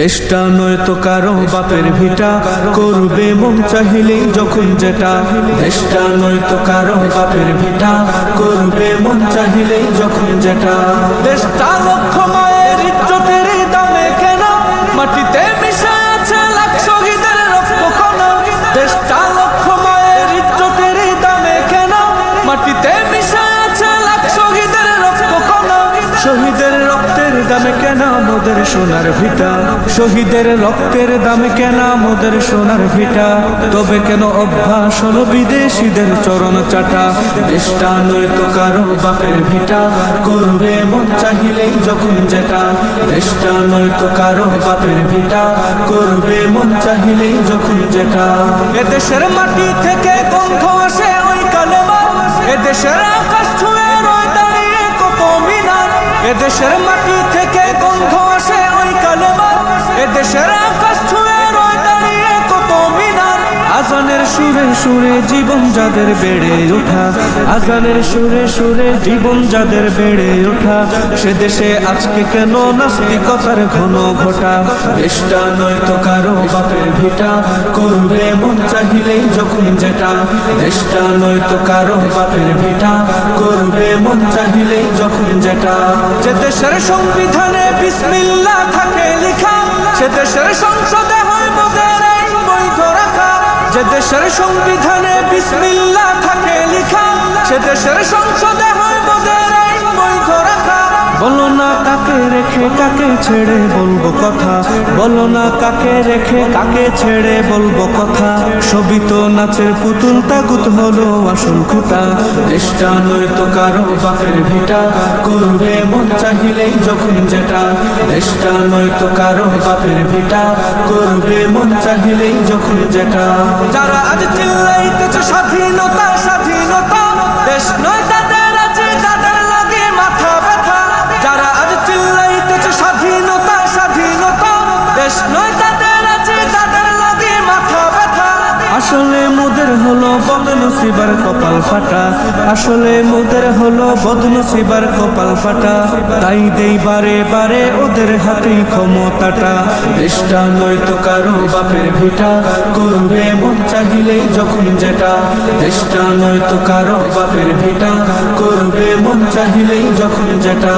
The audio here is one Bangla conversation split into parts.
দেশটা নয়তো কারো বাপের ভিটা, করবে মন চাহিলেই যখন যেটা। দেশটা নয়তো কারো বাপের ভিটা, করবে মন চাহিলেই যখন যেটা। দেশটা লক্ষ মায়ের ইজ্জতের দামে কেন, মাটিতে মিশে আছে লাখ শহীদের রক্ত কণা। দেশটা লক্ষ মায়ের ইজ্জতের দামে কেন, মাটিতে মিশে আছে লাখ শহীদের রক্ত কণা। শহীদের রক্তের দামে কেন মোদের সোনার ভিটা, শহীদের রক্তের দামে কেন মোদের সোনার ভিটা। তবে কেন অভ্যাস হলো বিদেশিদের চরণ চাটা। দেশটা নয়তো কারো বাপের ভিটা, করবে মন চাহিলেই যখন যেটা। দেশটা নয়তো কারো বাপের ভিটা, করবে মন চাহিলেই যখন যেটা। এদেশের মাটি থেকে গন্ধ আসে ওই কালেমা, এদেশের আকাশ ছুঁয়ে রয় দাঁড়িয়ে কত মিনার। এদেশের মাটি থেকে গন্ধ আসে ওই কালেমা, এদেশের আকাশ ছুঁয়ে রয় দাঁড়িয়ে কত মিনার। আজানের সুরে সুরে জীবন যাদের বেড়ে ওঠা, আজানের সুরে সুরে জীবন যাদের বেড়ে ওঠা। সে দেশে আজকে কেন নাস্তিকতার ঘন ঘটা। দেশটা নয়তো কারো বাপের ভিটা, করবে মন চাহিলেই যখন যেটা। দেশটা নয়তো কারো বাপের ভিটা, করবে মন চাহিলেই যখন যেটা। যে দেশের সংবিধানে বিসমিল্লাহ থাকে লেখা, সে দেশের সংসদে হয় মোদের আইন বৈধ রাখা। যে দেশের সংবিধানে বিসমিল্লাহ থাকে লেখা, সে দেশের সংসদে হয় মোদের আইন বৈধ রাখা। বলো না কাকে রেখে কাকে ছেড়ে বলবো কথা, বলো না কাকে রেখে কাকে ছেড়ে বলবো কথা। সবই তো নাচের পুতুল, তাগুত হলো আসল খুঁটা। দেশটা নয়তো কারো বাপের ভিটা, করবে মন চাহিলেই যখন যেটা। দেশটা নয়তো কারো বাপের ভিটা, করবে মন চাহিলেই যখন যেটা। যারা আজ চিল্লাইতেছে স্বাধীনতা স্বাধীনতা, দেশ নয় তাদের আছে তাদের লাগে মাথা ব্যথা। যারা আজ চিল্লাইতেছে স্বাধীনতা স্বাধীনতা, দেশ নয় তাদের আছে তাদের লাগে মাথা ব্যথা। আসলে মোদের হলো বদনসিবার কপাল ফাটা, আসলে মোদের হলো বদনসিবার কপাল ফাটা। তাই দেই বারে বারে ওদের হাতেই ক্ষমতাটা। দেশটা নয়তো কারো বাপের ভিটা, করবে মন চাহিলেই যখন যেটা। দেশটা নয়তো কারো বাপের ভিটা, করবে মন চাহিলেই যখন যেটা।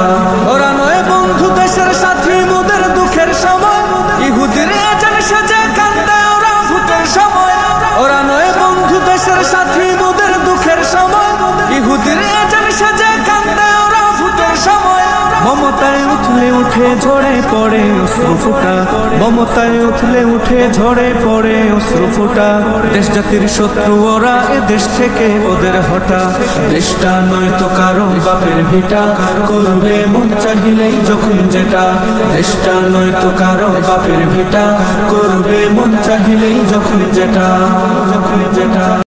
ওরা নয় বন্ধু দেশের সাথী মোদের দুঃখের সময়, ইহুদির এজেন্ট সেজে কান্দে ওরা ভূতের সময়। ওরা নয় বন্ধু দেশের সাথী মোদের দুঃখের সময়, ইহুদির এজেন্ট সেজে কান্দে ওরা ভূতের সময়। মমতায় উঠলে উঠে ঝরে পড়ে অশ্রু ফোঁটা, মমতায় উঠলে উঠে ঝরে পড়ে অশ্রু ফোঁটা। দেশ জাতির শত্রু ওরা, এ দেশ থেকে ওদের হটা। দেশটা নয়তো কারো বাপের ভিটা, করবে মন চাহিলেই যখন যেটা। দেশটা নয়তো কারো বাপের ভিটা, করবে মন চাহিলেই যখন যেটা।